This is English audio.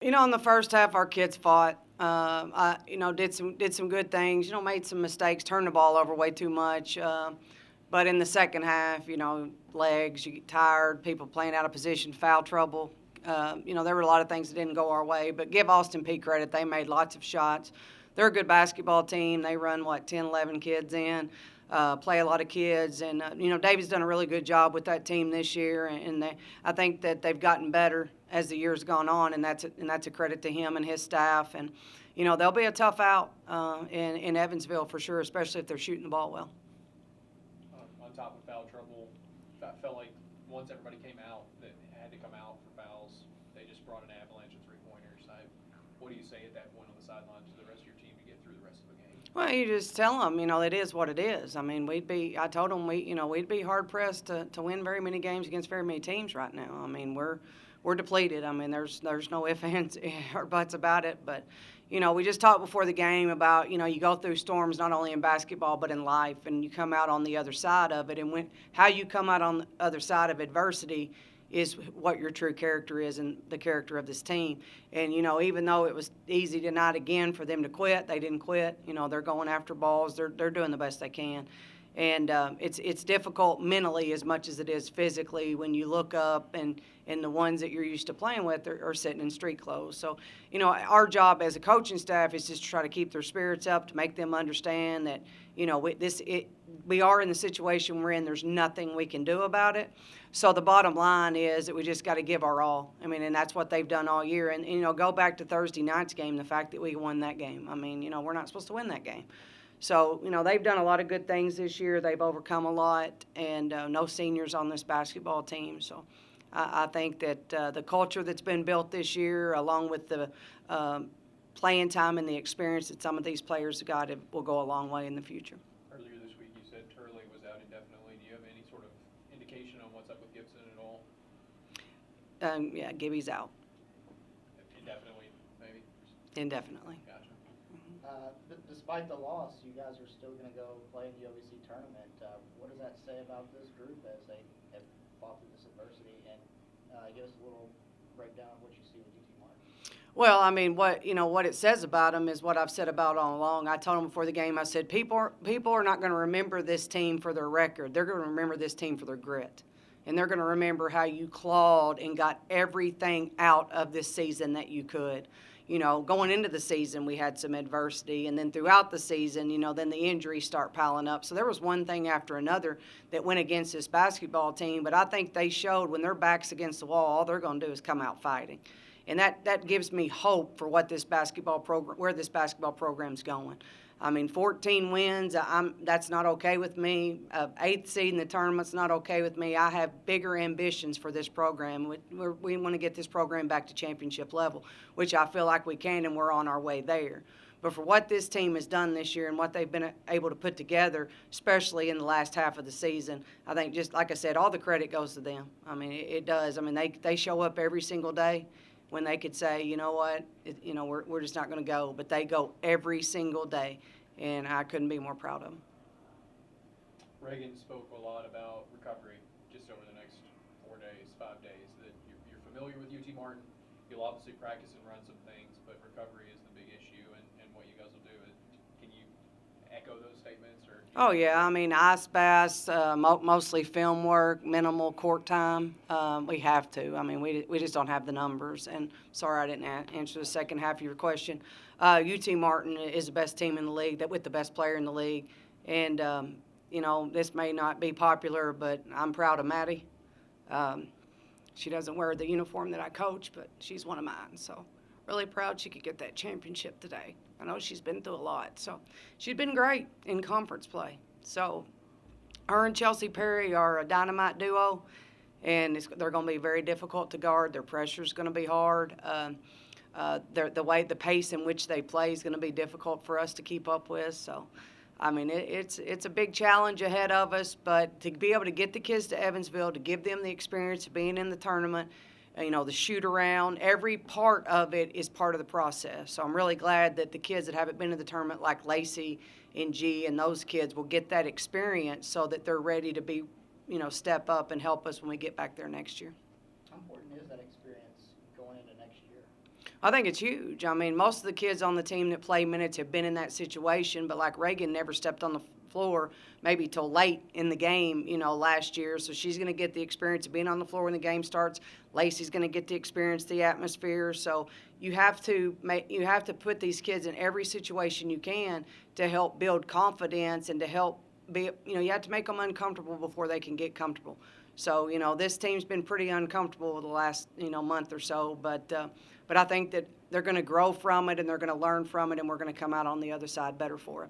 In the first half, our kids fought. Did some good things. Made some mistakes, turned the ball over way too much. But in the second half, legs, you get tired, people playing out of position, foul trouble. There were a lot of things that didn't go our way. But give Austin Peay credit; they made lots of shots. They're a good basketball team. They run 10, 11 kids in. Play a lot of kids, and David's done a really good job with that team this year, and I think that they've gotten better as the years gone on, and that's a credit to him and his staff. And they'll be a tough out in Evansville for sure, especially if they're shooting the ball well. On top of foul trouble, I felt like once everybody came out that had to come out for fouls, they just brought an avalanche of three-pointers. What do you say at that point on the sidelines to the rest of your team to get through the rest of the game? Well, you just tell them, it is what it is. I mean, I told them we'd be hard pressed to win very many games against very many teams right now. I mean, we're depleted. I mean, there's no ifs, ands, or buts about it. But, we just talked before the game about, you go through storms not only in basketball but in life, and you come out on the other side of it. And how you come out on the other side of adversity is what your true character is and the character of this team. And, even though it was easy tonight again for them to quit, they didn't quit. They're going after balls. They're doing the best they can. And it's difficult mentally as much as it is physically when you look up and the ones that you're used to playing with are sitting in street clothes. So, our job as a coaching staff is just to try to keep their spirits up, to make them understand that, we are in the situation we're in. There's nothing we can do about it. So the bottom line is that we just got to give our all. I mean, and that's what they've done all year. And go back to Thursday night's game, the fact that we won that game. I mean, we're not supposed to win that game. So, they've done a lot of good things this year. They've overcome a lot, and no seniors on this basketball team. So I think that the culture that's been built this year, along with the playing time and the experience that some of these players have got, will go a long way in the future. Earlier this week, you said Turley was out indefinitely. Do you have any sort of indication on what's up with Gibson at all? Yeah, Gibby's out. Indefinitely, maybe? Indefinitely. Gotcha. Despite the loss, you guys are still going to go play in the OVC tournament. What does that say about this group as they have fought through this adversity? And give us a little breakdown of what you see with UT Martin. Well, I mean, what it says about them is what I've said about all along. I told them before the game, I said, people are not going to remember this team for their record. They're going to remember this team for their grit. And they're going to remember how you clawed and got everything out of this season that you could. Going into the season, we had some adversity, and then throughout the season, then the injuries start piling up. So there was one thing after another that went against this basketball team, but I think they showed when their back's against the wall, all they're going to do is come out fighting. And that gives me hope for what this basketball program, where this basketball program's going. I mean, 14 wins, that's not okay with me. 8th seed in the tournament's not okay with me. I have bigger ambitions for this program. We want to get this program back to championship level, which I feel like we can, and we're on our way there. But for what this team has done this year and what they've been able to put together, especially in the last half of the season, I think, just like I said, all the credit goes to them. I mean, it does. I mean, they show up every single day when they could say, you know what, we're just not going to go. But they go every single day, and I couldn't be more proud of them. Reagan spoke a lot about recovery just over the next 4 days, 5 days, that you're familiar with UT Martin. You'll obviously practice and run some things, but recovery is the big issue and what you guys will do. Can you echo those statements? Oh, yeah. I mean, ice baths, mostly film work, minimal court time. We have to. I mean, we just don't have the numbers. And sorry I didn't answer the second half of your question. UT Martin is the best team in the league, with the best player in the league. And, this may not be popular, but I'm proud of Maddie. She doesn't wear the uniform that I coach, but she's one of mine. So really proud she could get that championship today. I know she's been through a lot. So she's been great in conference play. So her and Chelsea Perry are a dynamite duo, and they're going to be very difficult to guard. Their pressure is going to be hard. The pace in which they play is going to be difficult for us to keep up with. So, I mean, it's a big challenge ahead of us, but to be able to get the kids to Evansville, to give them the experience of being in the tournament, the shoot around, every part of it is part of the process. So I'm really glad that the kids that haven't been to the tournament, like Lacey and G and those kids, will get that experience so that they're ready to be, step up and help us when we get back there next year. How important is that experience going into next year? I think it's huge. I mean, most of the kids on the team that play minutes have been in that situation, but like Reagan never stepped on the floor maybe till late in the game, last year. So she's going to get the experience of being on the floor when the game starts. Lacey's going to get to experience the atmosphere. So you have to put these kids in every situation you can to help build confidence and to help be, you have to make them uncomfortable before they can get comfortable. So, this team's been pretty uncomfortable the last, month or so, but I think that they're going to grow from it and they're going to learn from it and we're going to come out on the other side better for it.